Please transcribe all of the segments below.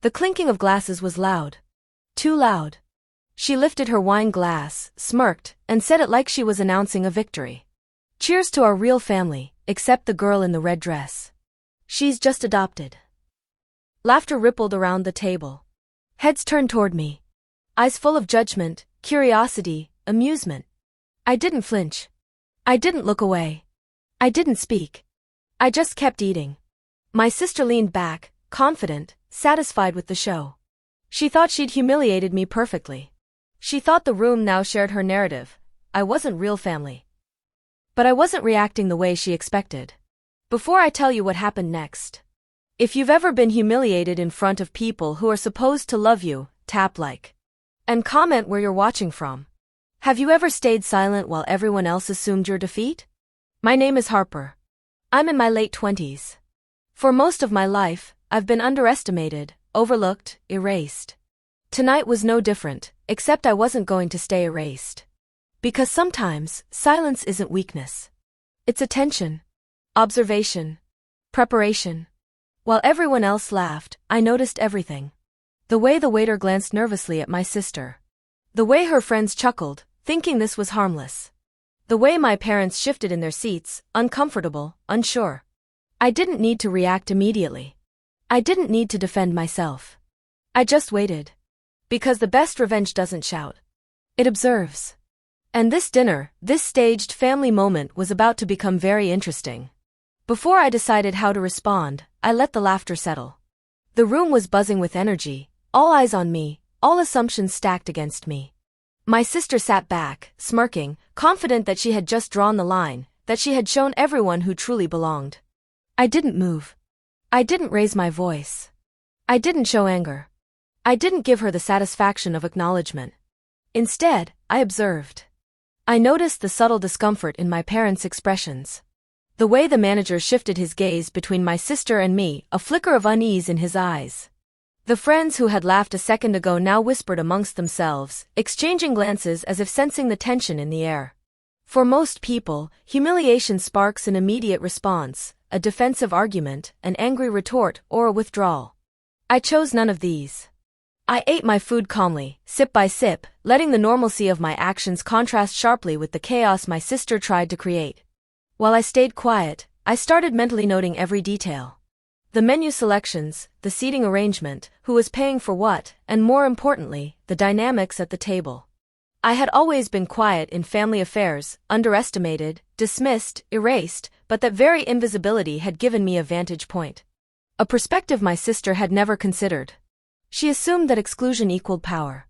The clinking of glasses was loud. Too loud. She lifted her wine glass, smirked, and said it like she was announcing a victory. Cheers to our real family, except the girl in the red dress. She's just adopted. Laughter rippled around the table. Heads turned toward me. Eyes full of judgment, curiosity, amusement. I didn't flinch. I didn't look away. I didn't speak. I just kept eating. My sister leaned back, confident, satisfied with the show. She thought she'd humiliated me perfectly. She thought the room now shared her narrative. I wasn't real family. But I wasn't reacting the way she expected. Before I tell you what happened next. If you've ever been humiliated in front of people who are supposed to love you, tap like. And comment where you're watching from. Have you ever stayed silent while everyone else assumed your defeat? My name is Harper. I'm in my late 20s. For most of my life, I've been underestimated, overlooked, erased. Tonight was no different, except I wasn't going to stay erased. Because sometimes, silence isn't weakness. It's attention, observation, preparation. While everyone else laughed, I noticed everything. The way the waiter glanced nervously at my sister. The way her friends chuckled, thinking this was harmless. The way my parents shifted in their seats, uncomfortable, unsure. I didn't need to react immediately. I didn't need to defend myself. I just waited. Because the best revenge doesn't shout. It observes. And this dinner, this staged family moment was about to become very interesting. Before I decided how to respond, I let the laughter settle. The room was buzzing with energy, all eyes on me, all assumptions stacked against me. My sister sat back, smirking, confident that she had just drawn the line, that she had shown everyone who truly belonged. I didn't move. I didn't raise my voice. I didn't show anger. I didn't give her the satisfaction of acknowledgement. Instead, I observed. I noticed the subtle discomfort in my parents' expressions. The way the manager shifted his gaze between my sister and me, a flicker of unease in his eyes. The friends who had laughed a second ago now whispered amongst themselves, exchanging glances as if sensing the tension in the air. For most people, humiliation sparks an immediate response, a defensive argument, an angry retort, or a withdrawal. I chose none of these. I ate my food calmly, sip by sip, letting the normalcy of my actions contrast sharply with the chaos my sister tried to create. While I stayed quiet, I started mentally noting every detail. The menu selections, the seating arrangement, who was paying for what, and more importantly, the dynamics at the table. I had always been quiet in family affairs, underestimated, dismissed, erased, but that very invisibility had given me a vantage point. A perspective my sister had never considered. She assumed that exclusion equaled power.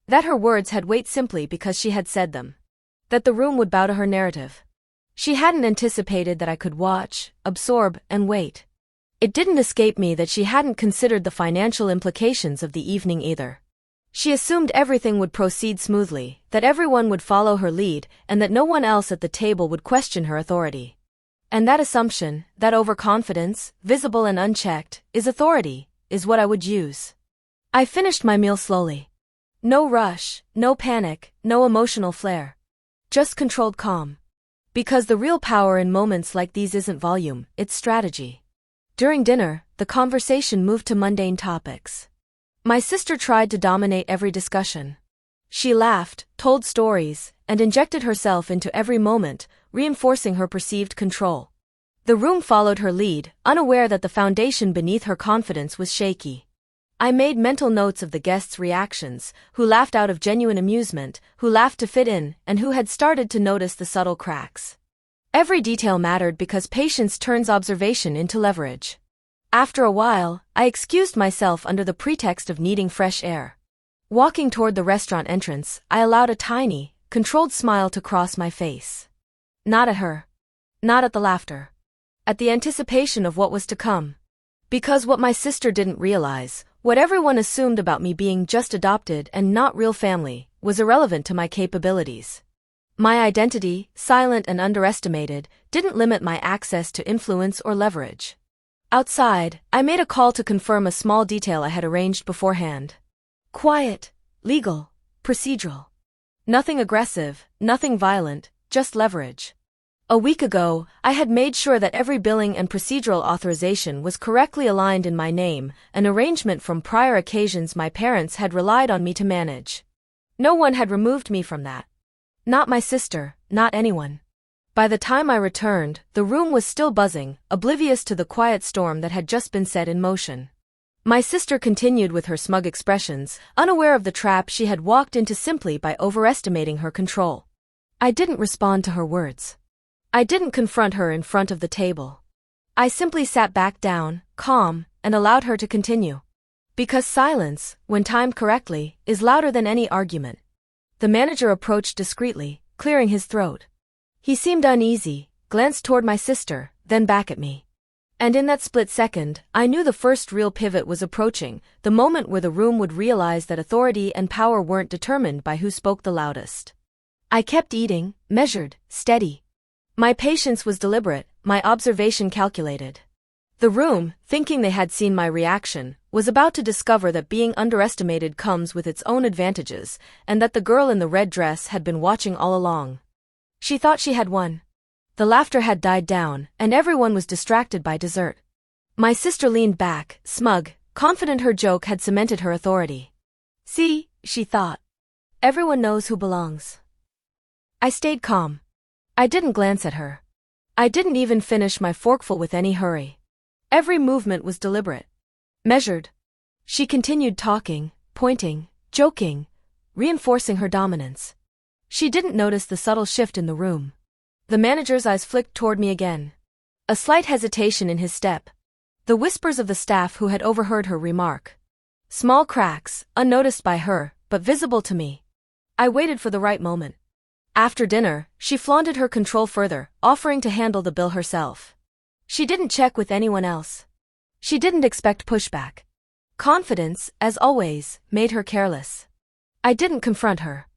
That her words had weight simply because she had said them. That the room would bow to her narrative. She hadn't anticipated that I could watch, absorb, and wait. It didn't escape me that she hadn't considered the financial implications of the evening either. She assumed everything would proceed smoothly, that everyone would follow her lead, and that no one else at the table would question her authority. And that assumption, that overconfidence, visible and unchecked, is authority, is what I would use. I finished my meal slowly. No rush, no panic, no emotional flare. Just controlled calm. Because the real power in moments like these isn't volume, it's strategy. During dinner, the conversation moved to mundane topics. My sister tried to dominate every discussion. She laughed, told stories, and injected herself into every moment, reinforcing her perceived control. The room followed her lead, unaware that the foundation beneath her confidence was shaky. I made mental notes of the guests' reactions, who laughed out of genuine amusement, who laughed to fit in, and who had started to notice the subtle cracks. Every detail mattered because patience turns observation into leverage. After a while, I excused myself under the pretext of needing fresh air. Walking toward the restaurant entrance, I allowed a tiny, controlled smile to cross my face. Not at her. Not at the laughter. At the anticipation of what was to come. Because what my sister didn't realize, what everyone assumed about me being just adopted and not real family, was irrelevant to my capabilities. My identity, silent and underestimated, didn't limit my access to influence or leverage. Outside, I made a call to confirm a small detail I had arranged beforehand. Quiet, legal, procedural. Nothing aggressive, nothing violent, just leverage. A week ago, I had made sure that every billing and procedural authorization was correctly aligned in my name, an arrangement from prior occasions my parents had relied on me to manage. No one had removed me from that. Not my sister, not anyone. By the time I returned, the room was still buzzing, oblivious to the quiet storm that had just been set in motion. My sister continued with her smug expressions, unaware of the trap she had walked into simply by overestimating her control. I didn't respond to her words. I didn't confront her in front of the table. I simply sat back down, calm, and allowed her to continue. Because silence, when timed correctly, is louder than any argument. The manager approached discreetly, clearing his throat. He seemed uneasy, glanced toward my sister, then back at me. And in that split second, I knew the first real pivot was approaching, the moment where the room would realize that authority and power weren't determined by who spoke the loudest. I kept eating, measured, steady. My patience was deliberate, my observation calculated. The room, thinking they had seen my reaction, was about to discover that being underestimated comes with its own advantages, and that the girl in the red dress had been watching all along. She thought she had won. The laughter had died down, and everyone was distracted by dessert. My sister leaned back, smug, confident her joke had cemented her authority. See, she thought. Everyone knows who belongs. I stayed calm. I didn't glance at her. I didn't even finish my forkful with any hurry. Every movement was deliberate. Measured. She continued talking, pointing, joking, reinforcing her dominance. She didn't notice the subtle shift in the room. The manager's eyes flicked toward me again. A slight hesitation in his step. The whispers of the staff who had overheard her remark. Small cracks, unnoticed by her, but visible to me. I waited for the right moment. After dinner, she flaunted her control further, offering to handle the bill herself. She didn't check with anyone else. She didn't expect pushback. Confidence, as always, made her careless. I didn't confront her.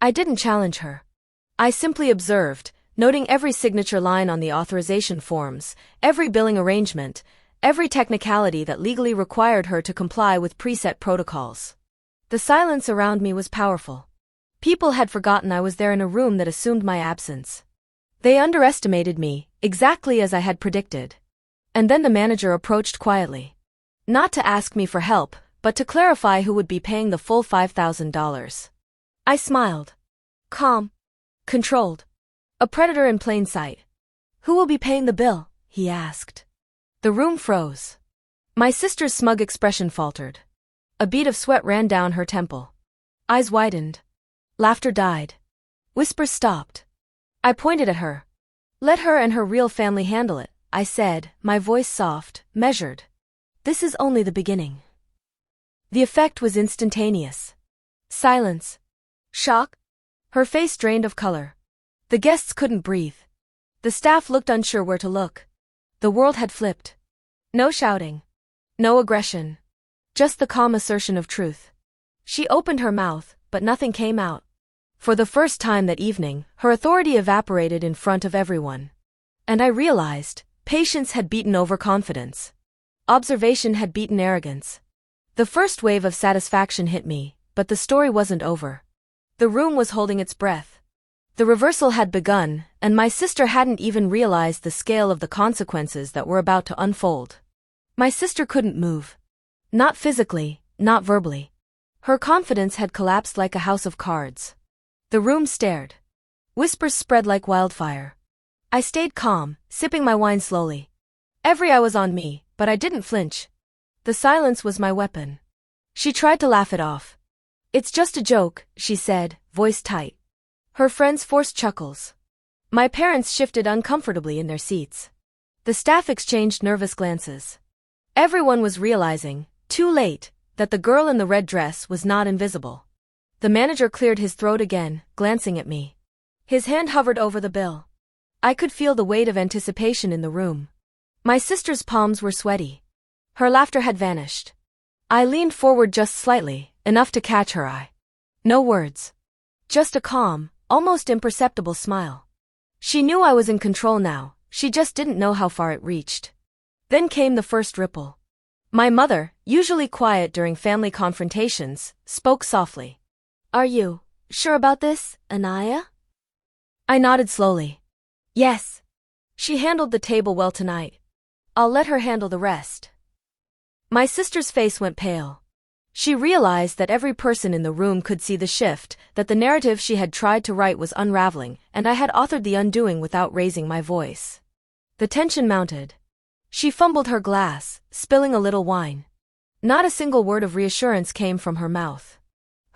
I didn't challenge her. I simply observed, noting every signature line on the authorization forms, every billing arrangement, every technicality that legally required her to comply with preset protocols. The silence around me was powerful. People had forgotten I was there in a room that assumed my absence. They underestimated me, exactly as I had predicted. And then the manager approached quietly. Not to ask me for help, but to clarify who would be paying the full $5,000. I smiled. Calm. Controlled. A predator in plain sight. Who will be paying the bill? He asked. The room froze. My sister's smug expression faltered. A bead of sweat ran down her temple. Eyes widened. Laughter died. Whispers stopped. I pointed at her. Let her and her real family handle it, I said, my voice soft, measured. This is only the beginning. The effect was instantaneous. Silence. Shock. Her face drained of color. The guests couldn't breathe. The staff looked unsure where to look. The world had flipped. No shouting. No aggression. Just the calm assertion of truth. She opened her mouth, but nothing came out. For the first time that evening, her authority evaporated in front of everyone. And I realized, patience had beaten overconfidence. Observation had beaten arrogance. The first wave of satisfaction hit me, but the story wasn't over. The room was holding its breath. The reversal had begun, and my sister hadn't even realized the scale of the consequences that were about to unfold. My sister couldn't move. Not physically, not verbally. Her confidence had collapsed like a house of cards. The room stared. Whispers spread like wildfire. I stayed calm, sipping my wine slowly. Every eye was on me, but I didn't flinch. The silence was my weapon. She tried to laugh it off. It's just a joke, she said, voice tight. Her friends forced chuckles. My parents shifted uncomfortably in their seats. The staff exchanged nervous glances. Everyone was realizing, too late, that the girl in the red dress was not invisible. The manager cleared his throat again, glancing at me. His hand hovered over the bill. I could feel the weight of anticipation in the room. My sister's palms were sweaty. Her laughter had vanished. I leaned forward just slightly, enough to catch her eye. No words. Just a calm, almost imperceptible smile. She knew I was in control now, she just didn't know how far it reached. Then came the first ripple. My mother, usually quiet during family confrontations, spoke softly. Are you sure about this, Anaya? I nodded slowly. Yes. She handled the table well tonight. I'll let her handle the rest. My sister's face went pale. She realized that every person in the room could see the shift, that the narrative she had tried to write was unraveling, and I had authored the undoing without raising my voice. The tension mounted. She fumbled her glass, spilling a little wine. Not a single word of reassurance came from her mouth.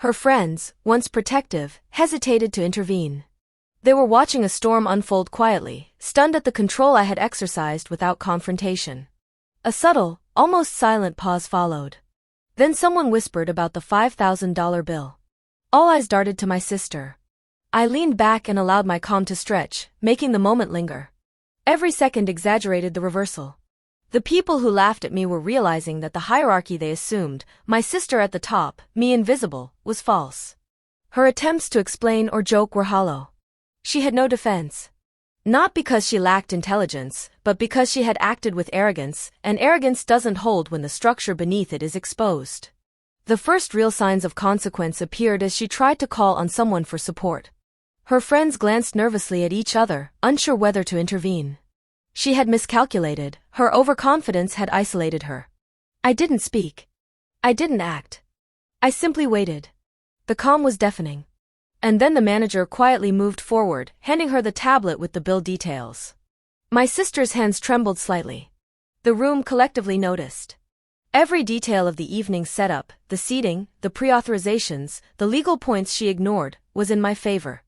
Her friends, once protective, hesitated to intervene. They were watching a storm unfold quietly, stunned at the control I had exercised without confrontation. A subtle, almost silent pause followed. Then someone whispered about the $5,000 bill. All eyes darted to my sister. I leaned back and allowed my calm to stretch, making the moment linger. Every second exaggerated the reversal. The people who laughed at me were realizing that the hierarchy they assumed, my sister at the top, me invisible, was false. Her attempts to explain or joke were hollow. She had no defense. Not because she lacked intelligence, but because she had acted with arrogance, and arrogance doesn't hold when the structure beneath it is exposed. The first real signs of consequence appeared as she tried to call on someone for support. Her friends glanced nervously at each other, unsure whether to intervene. She had miscalculated, her overconfidence had isolated her. I didn't speak. I didn't act. I simply waited. The calm was deafening. And then the manager quietly moved forward, handing her the tablet with the bill details. My sister's hands trembled slightly. The room collectively noticed. Every detail of the evening's setup, the seating, the pre-authorizations, the legal points she ignored, was in my favor.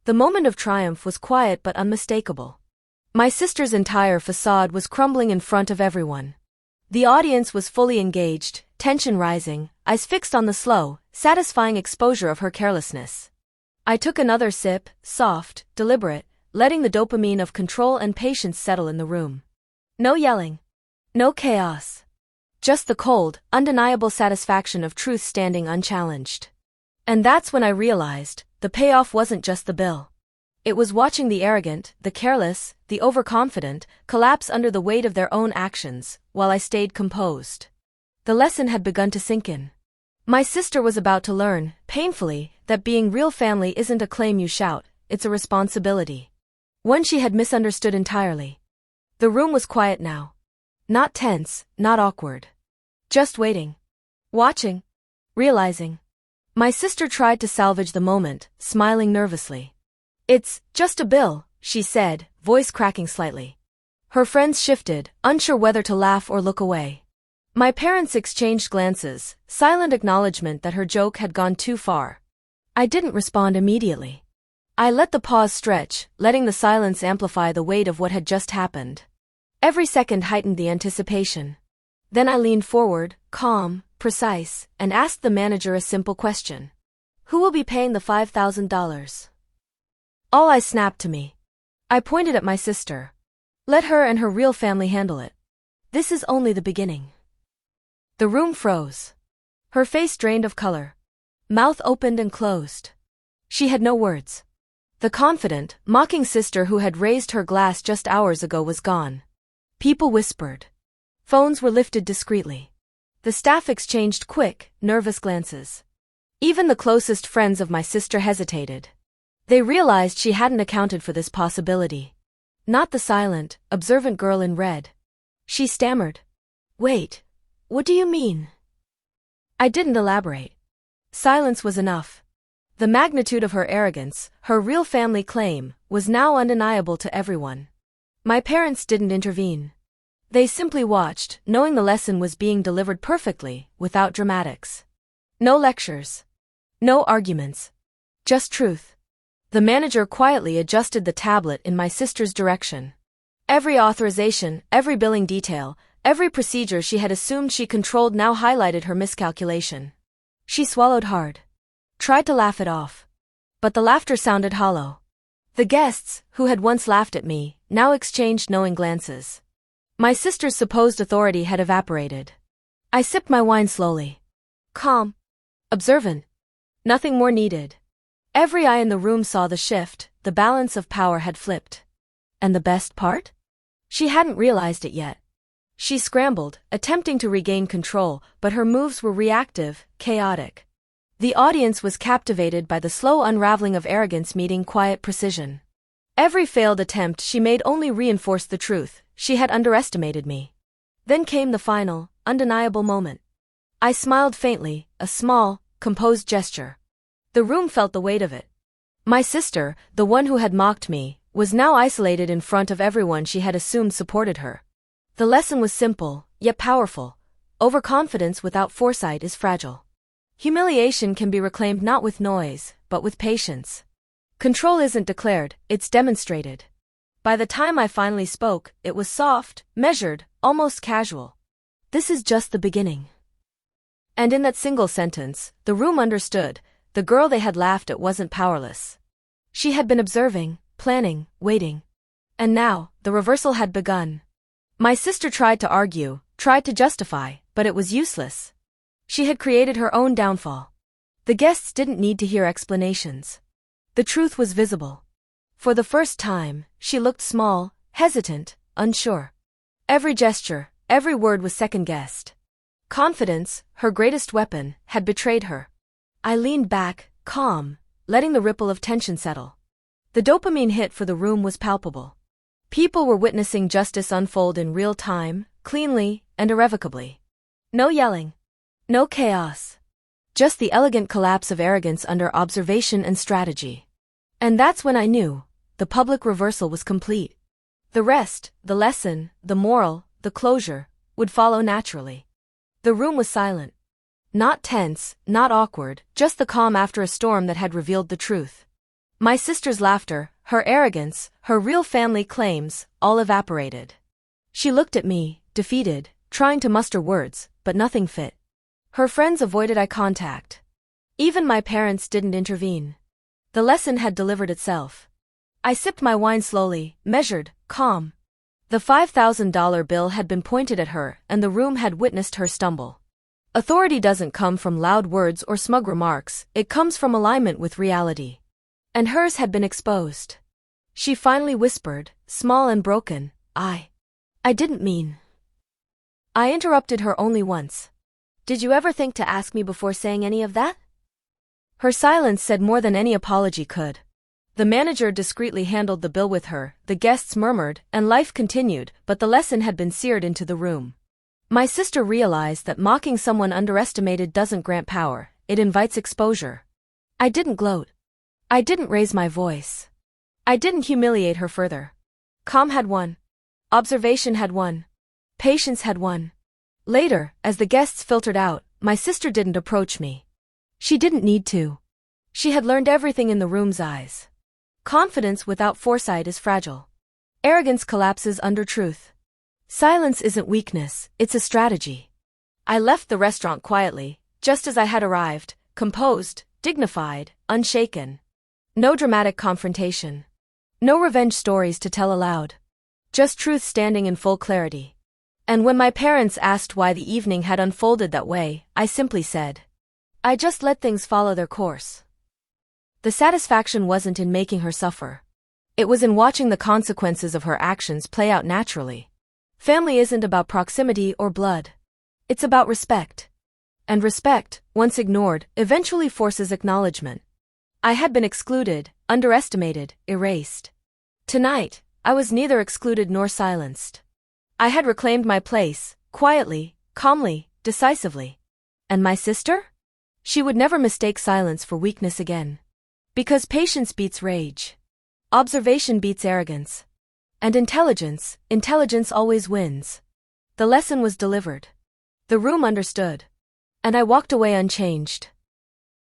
The moment of triumph was quiet but unmistakable. My sister's entire facade was crumbling in front of everyone. The audience was fully engaged, tension rising, eyes fixed on the slow, satisfying exposure of her carelessness. I took another sip, soft, deliberate, letting the dopamine of control and patience settle in the room. No yelling. No chaos. Just the cold, undeniable satisfaction of truth standing unchallenged. And that's when I realized, the payoff wasn't just the bill. It was watching the arrogant, the careless, the overconfident, collapse under the weight of their own actions, while I stayed composed. The lesson had begun to sink in. My sister was about to learn, painfully, that being real family isn't a claim you shout, it's a responsibility. One she had misunderstood entirely. The room was quiet now. Not tense, not awkward. Just waiting. Watching. Realizing. My sister tried to salvage the moment, smiling nervously. It's just a bill, she said, voice cracking slightly. Her friends shifted, unsure whether to laugh or look away. My parents exchanged glances, silent acknowledgement that her joke had gone too far. I didn't respond immediately. I let the pause stretch, letting the silence amplify the weight of what had just happened. Every second heightened the anticipation. Then I leaned forward, calm, precise, and asked the manager a simple question. Who will be paying the $5,000? All eyes snapped to me. I pointed at my sister. Let her and her real family handle it. This is only the beginning. The room froze. Her face drained of color. Mouth opened and closed. She had no words. The confident, mocking sister who had raised her glass just hours ago was gone. People whispered. Phones were lifted discreetly. The staff exchanged quick, nervous glances. Even the closest friends of my sister hesitated. They realized she hadn't accounted for this possibility. Not the silent, observant girl in red. She stammered. Wait, what do you mean? I didn't elaborate. Silence was enough. The magnitude of her arrogance, her real family claim, was now undeniable to everyone. My parents didn't intervene. They simply watched, knowing the lesson was being delivered perfectly, without dramatics. No lectures. No arguments. Just truth. The manager quietly adjusted the tablet in my sister's direction. Every authorization, every billing detail, every procedure she had assumed she controlled now highlighted her miscalculation. She swallowed hard. Tried to laugh it off. But the laughter sounded hollow. The guests, who had once laughed at me, now exchanged knowing glances. My sister's supposed authority had evaporated. I sipped my wine slowly. Calm. Observant. Nothing more needed. Every eye in the room saw the shift, the balance of power had flipped. And the best part? She hadn't realized it yet. She scrambled, attempting to regain control, but her moves were reactive, chaotic. The audience was captivated by the slow unraveling of arrogance meeting quiet precision. Every failed attempt she made only reinforced the truth: she had underestimated me. Then came the final, undeniable moment. I smiled faintly, a small, composed gesture. The room felt the weight of it. My sister, the one who had mocked me, was now isolated in front of everyone she had assumed supported her. The lesson was simple, yet powerful. Overconfidence without foresight is fragile. Humiliation can be reclaimed not with noise, but with patience. Control isn't declared, it's demonstrated. By the time I finally spoke, it was soft, measured, almost casual. This is just the beginning. And in that single sentence, the room understood: the girl they had laughed at wasn't powerless. She had been observing, planning, waiting. And now, the reversal had begun. My sister tried to argue, tried to justify, but it was useless. She had created her own downfall. The guests didn't need to hear explanations. The truth was visible. For the first time, she looked small, hesitant, unsure. Every gesture, every word was second-guessed. Confidence, her greatest weapon, had betrayed her. I leaned back, calm, letting the ripple of tension settle. The dopamine hit for the room was palpable. People were witnessing justice unfold in real time, cleanly, and irrevocably. No yelling. No chaos. Just the elegant collapse of arrogance under observation and strategy. And that's when I knew the public reversal was complete. The rest, the lesson, the moral, the closure, would follow naturally. The room was silent. Not tense, not awkward, just the calm after a storm that had revealed the truth. My sister's laughter, her arrogance, her real family claims, all evaporated. She looked at me, defeated, trying to muster words, but nothing fit. Her friends avoided eye contact. Even my parents didn't intervene. The lesson had delivered itself. I sipped my wine slowly, measured, calm. The $5,000 bill had been pointed at her, and the room had witnessed her stumble. Authority doesn't come from loud words or smug remarks, it comes from alignment with reality. And hers had been exposed. She finally whispered, small and broken, I didn't mean. I interrupted her only once. Did you ever think to ask me before saying any of that? Her silence said more than any apology could. The manager discreetly handled the bill with her, the guests murmured, and life continued, but the lesson had been seared into the room. My sister realized that mocking someone underestimated doesn't grant power, it invites exposure. I didn't gloat. I didn't raise my voice. I didn't humiliate her further. Calm had won. Observation had won. Patience had won. Later, as the guests filtered out, my sister didn't approach me. She didn't need to. She had learned everything in the room's eyes. Confidence without foresight is fragile. Arrogance collapses under truth. Silence isn't weakness, it's a strategy. I left the restaurant quietly, just as I had arrived, composed, dignified, unshaken. No dramatic confrontation. No revenge stories to tell aloud. Just truth standing in full clarity. And when my parents asked why the evening had unfolded that way, I simply said, I just let things follow their course. The satisfaction wasn't in making her suffer. It was in watching the consequences of her actions play out naturally. Family isn't about proximity or blood. It's about respect. And respect, once ignored, eventually forces acknowledgement. I had been excluded, underestimated, erased. Tonight, I was neither excluded nor silenced. I had reclaimed my place, quietly, calmly, decisively. And my sister? She would never mistake silence for weakness again. Because patience beats rage. Observation beats arrogance. And intelligence always wins. The lesson was delivered. The room understood. And I walked away unchanged.